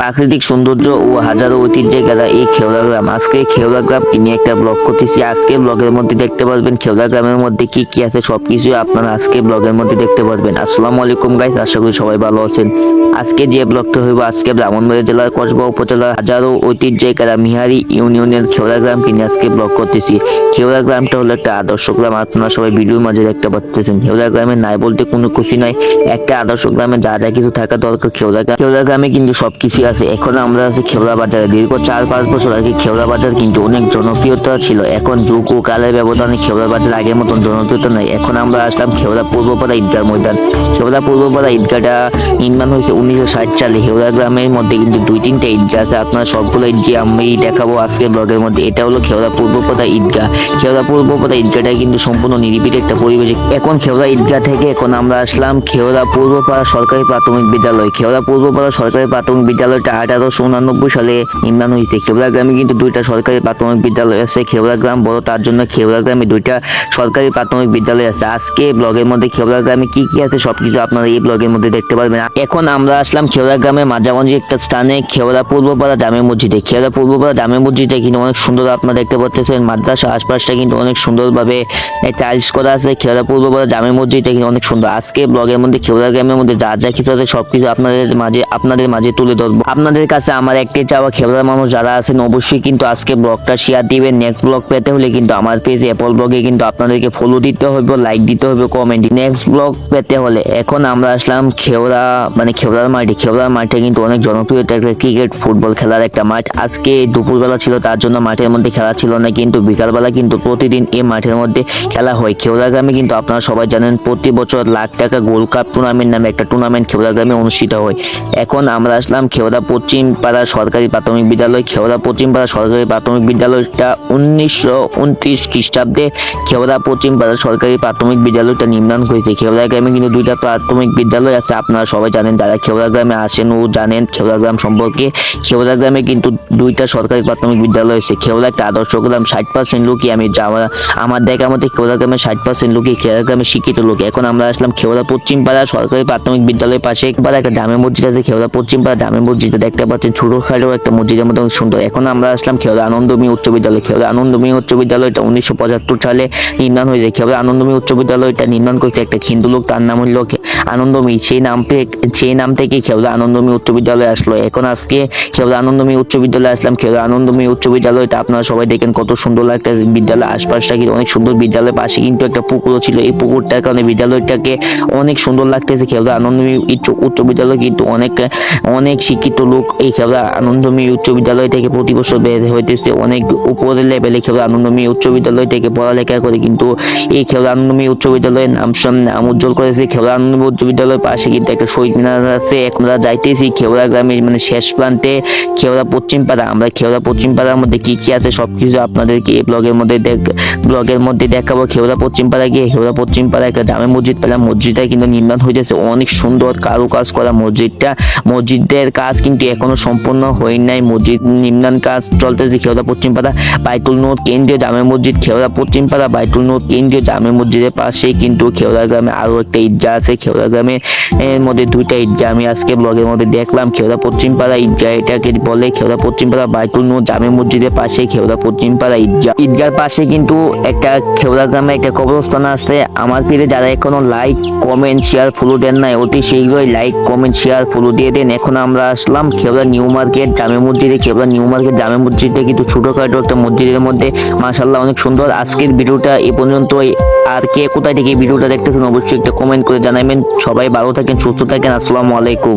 প্রাকৃতিক সৌন্দর্য ও হাজারো ঐতিহ্যের গেলা এই খেওড়া গ্রাম। আজকে খেওড়া গ্রাম নিয়ে একটা ব্লগ করতেছি। আজকে ব্লগের মধ্যে দেখতে পারবেন খেওড়া গ্রামের মধ্যে কি কি আছে সবকিছু আপনারা আজকে ব্লগের মধ্যে দেখতে পারবেন। আসসালামু আলাইকুম গাইস, আশা করি সবাই ভালো আছেন। আজকে যে ব্লগটা হইব আজকে ব্রাহ্মণবাড়িয়া জেলার কসবা উপজেলার হাজারো ঐতিহ্যের গেলা মিহারি ইউনিয়নের খেওড়া গ্রাম নিয়ে আজকে ব্লগ করতেছি। খেওড়া গ্রামটা হলো একটা আদর্শ গ্রাম, আপনারা সবাই ভিডিওর মাঝে দেখতে পাচ্ছেন। খেওড়া গ্রামে নাই বলতে কোনো খুশি নাই, একটা আদর্শ গ্রামে যা যা কিছু থাকা দরকার খেওড়া গ্রামে কিন্তু সবকিছু আছে। এখন আমরা আছি খেওড়া বাজারে। দীর্ঘ 4-5 বছর আগে খেওড়া বাজার কিন্তু অনেক জনপ্রিয়তা ছিল। এখন যুগ ও কালের ব্যবধানে খেওড়া বাজার আগের মতন জনপ্রিয়তা নাই। এখন আমরা আসলাম খেওড়া পূর্বপাড়া ঈদগাহ ময়দান। খেওড়া পূর্বপাড়া ঈদগাহটা নির্মাণ হয়েছে 1960 সালে। খেওড়া গ্রামের মধ্যে কিন্তু 2-3টা ঈদগাহ আছে, আপনারা সবগুলো ঈদগাহ আমি দেখাবো আজকে ব্লগের মধ্যে। এটা হলো খেওড়া পূর্বপাড়া ঈদগাহ। খেওড়া পূর্বপাড়া ঈদগাহটা কিন্তু সম্পূর্ণ নিরিবিলি একটা পরিবেশ। এখন খেওড়া ঈদগাহ থেকে এখন আমরা আসলাম খেওড়া পূর্বপাড়া সরকারি প্রাথমিক বিদ্যালয়। খেওড়া পূর্বপাড়া সরকারি প্রাথমিক বিদ্যালয়টা 1889 সালে নির্মাণ হয়েছে। খেওড়া গ্রামে কিন্তু 2টা সরকারি প্রাথমিক বিদ্যালয় আছে। খেওড়া গ্রাম বড়, তার জন্য খেওড়া গ্রামে 2টা সরকারি প্রাথমিক বিদ্যালয় আছে। আজকে ব্লগের মধ্যে খেওড়া গ্রামে কি কি আছে সবকিছু আপনারা এই ব্লগের মধ্যে দেখতে পারবেন। এখন আমরা আসলাম খেওড়া গ্রামের মাঝামাঝি একটা স্থানে খেওড়া পূর্বপাড়া জামে মসজিদে। খেওড়া পূর্বপাড়া জামে মসজিদে কিন্তু অনেক সুন্দর আপনারা দেখতে পাচ্ছেন। মাদ্রাসা আশপাশটা কিন্তু অনেক সুন্দরভাবে টাইলস করা আছে। খেওড়া পূর্বপাড়া জামে মসজিদটা কিন্তু অনেক সুন্দর। আজকে ব্লগের মধ্যে খেওড়া গ্রামের মধ্যে যা যা কিছু আছে সবকিছু আপনাদের মাঝে তুলে ধরবো। আপনাদের কাছে আমার একটি চাওয়া, খেওড়ার মানুষ যারা আছেন অবশ্যই কিন্তু আজকে ব্লগটা শেয়ার দিবেন। নেক্সট ব্লগ পেতে হলে কিন্তু আমার পেজ অ্যাপল ব্লগে কিন্তু আপনাদেরকে ফলো দিতে হবে, লাইক দিতে হবে, কমেন্ট। নেক্সট ব্লগ পেতে হলে এখন আমরা আসলাম খেওড়ার মাঠে। খেওড়ার মাঠে কিন্তু অনেক জনপ্রিয় একটা ক্রিকেট ফুটবল খেলার একটা মাঠ। আজকে দুপুরবেলা ছিল, তার জন্য মাঠের মধ্যে খেলা ছিল না, কিন্তু বিকালবেলা কিন্তু প্রতিদিন এই মাঠের মধ্যে খেলা হয়। খেওড়া গ্রামে কিন্তু আপনারা সবাই জানেন প্রতি বছর লাখ টাকা গোল্ড কাপ টুর্নামেন্ট নামে একটা টুর্নামেন্ট খেওড়া গ্রামে অনুষ্ঠিত হয়। এখন আমরা আসলাম খেওড়া পশ্চিম পাড়া সরকারি প্রাথমিক বিদ্যালয়। খেওড়া পশ্চিম পাড়া সরকারি প্রাথমিক বিদ্যালয়টা 1929 খ্রিস্টাব্দে খেওড়া পশ্চিম পাড়া সরকারি প্রাথমিক বিদ্যালয়টা নির্মাণ হয়েছে। খেওড়া গ্রামে কিন্তু 2টা প্রাথমিক বিদ্যালয় আছে, আপনারা সবাই জানেন। যারা খেওড়া গ্রামে আসেন ও জানেন খেওড়া গ্রাম সম্পর্কে। খেওড়া গ্রামে কিন্তু 2টা সরকারি প্রাথমিক বিদ্যালয় আছে। খেওড়া একটা আদর্শ গ্রাম। 60% লোকই আমার দেখা মতে খেওড়া গ্রামে 60% লোকই খেওড়া গ্রামে শিক্ষিত লোক। এখন আমরা আসলাম খেওড়া পশ্চিম পাড়া সরকারি প্রাথমিক বিদ্যালয়ের পাশে একবার একটা জামে মসজিদ আছে। খেওড়া পশ্চিম পাড়া জামে মসজিদে দেখতে পাচ্ছেন, ছোটখাটো একটা মসজিদের মতো সুন্দর। এখন আমরা আসলাম খেওড়া আনন্দময়ী উচ্চ বিদ্যালয়। খেওড়া আনন্দময়ী উচ্চ বিদ্যালয়টা 1975 সালে নির্মাণ হয়েছে। খেওড়া আনন্দময়ী উচ্চ বিদ্যালয়টা নির্মাণ করছে একটা হিন্দু লোক, তার নাম হলো আনন্দময়ী। সেই নাম থেকে খেওড়া আনন্দময়ী উচ্চ বিদ্যালয় আসলো। এখন আজকে খেওড়া আনন্দময়ী উচ্চ বিদ্যালয়ে আসলাম। খেওড়া আনন্দময়ী উচ্চ বিদ্যালয়টা আপনারা সবাই দেখেন কত সুন্দর একটা বিদ্যালয়। আশপাশটা কিন্তু অনেক সুন্দর। বিদ্যালয়ের পাশে কিন্তু একটা পুকুরও ছিল। এই পুকুরটার কারণে বিদ্যালয়টাকে অনেক সুন্দর লাগতেছে। খেওড়া আনন্দময়ী উচ্চ বিদ্যালয় কিন্তু অনেক শিক্ষিত লোক এই খেওড়া আনন্দময়ী উচ্চ বিদ্যালয় থেকে প্রতি বছর বের হইতেছে। অনেক উপরের লেভেলে খেওড়া আনন্দময়ী উচ্চ বিদ্যালয় থেকে পড়ালেখা করে কিন্তু এই খেওড়া আনন্দময়ী উচ্চ বিদ্যালয়ের নাম উজ্জ্বল করেছে। খেওড়া আনন্দময়ী উচ্চ বিদ্যালয়ের পাশে কিন্তু একটা শহীদ মিনার আছে। এখন আমরা যাইতেছি খেওড়া গ্রামের শেষ প্রান্তে খেওড়া পশ্চিম পাড়া। আমরা খেওড়া পশ্চিম পাড়ার মধ্যে কি কি আছে সবকিছু আপনাদেরকে এই ব্লগের মধ্যে দেখাবো। খেওড়া পশ্চিম পাড়া গিয়ে খেওড়া পশ্চিম পাড়া একটা জামে মসজিদ পেলাম। মসজিদটা কিন্তু নির্মাণ হয়েছে অনেক সুন্দর কারুকাজ করা। মসজিদের কাজ কিন্তু এখনো সম্পূর্ণ হয় নাই। মসজিদ নির্মাণ কাজ চলতেছে। খেওড়া পশ্চিম পাড়া বাইতুল নূর কেন্দ্রীয় জামে মসজিদ। খেওড়া পশ্চিম পাড়া বাইতুল নূর কেন্দ্রীয় জামে মসজিদের পাশেই কিন্তু খেওড়া গ্রামে আরো একটা ঈদগাহ আছে। খেওড়া গ্রামের মধ্যে 2টা ঈদগাহ আমি আজকে ব্লগের মধ্যে দেখলাম। খেওড়া পশ্চিম পাড়া ঈদগাহ এটাকে বলে। খেওড়া পশ্চিম পাড়া বাইতুল নূর জামে মসজিদের পাশে খেওড়া পশ্চিম পাড়া ঈদগাহ পাশে কিন্তু একটা খেওড়া গ্রামে একটা কবরস্থান আছে। আমার পেজে যারা এখনো লাইক কমেন্ট শেয়ার ফলো দেন নাই অতি শীঘ্রই লাইক কমেন্ট শেয়ার ফলো দিয়ে দেন। এখন আমরা আসলাম খেওড়া নিউ মার্কেট জামে মসজিদে। খেওড়া নিউ মার্কেট জামে মসজিদে কিন্তু ছোটখাটো একটা মসজিদের মধ্যে মাশাআল্লাহ অনেক সুন্দর। আজকের ভিডিওটা এই পর্যন্তই। আর কে কোথায় থেকে ভিডিওটা দেখতেছেন অবশ্যই একটা কমেন্ট করে জানাবেন। সবাই ভালো থাকেন, সুস্থ থাকেন। আসসালামু আলাইকুম।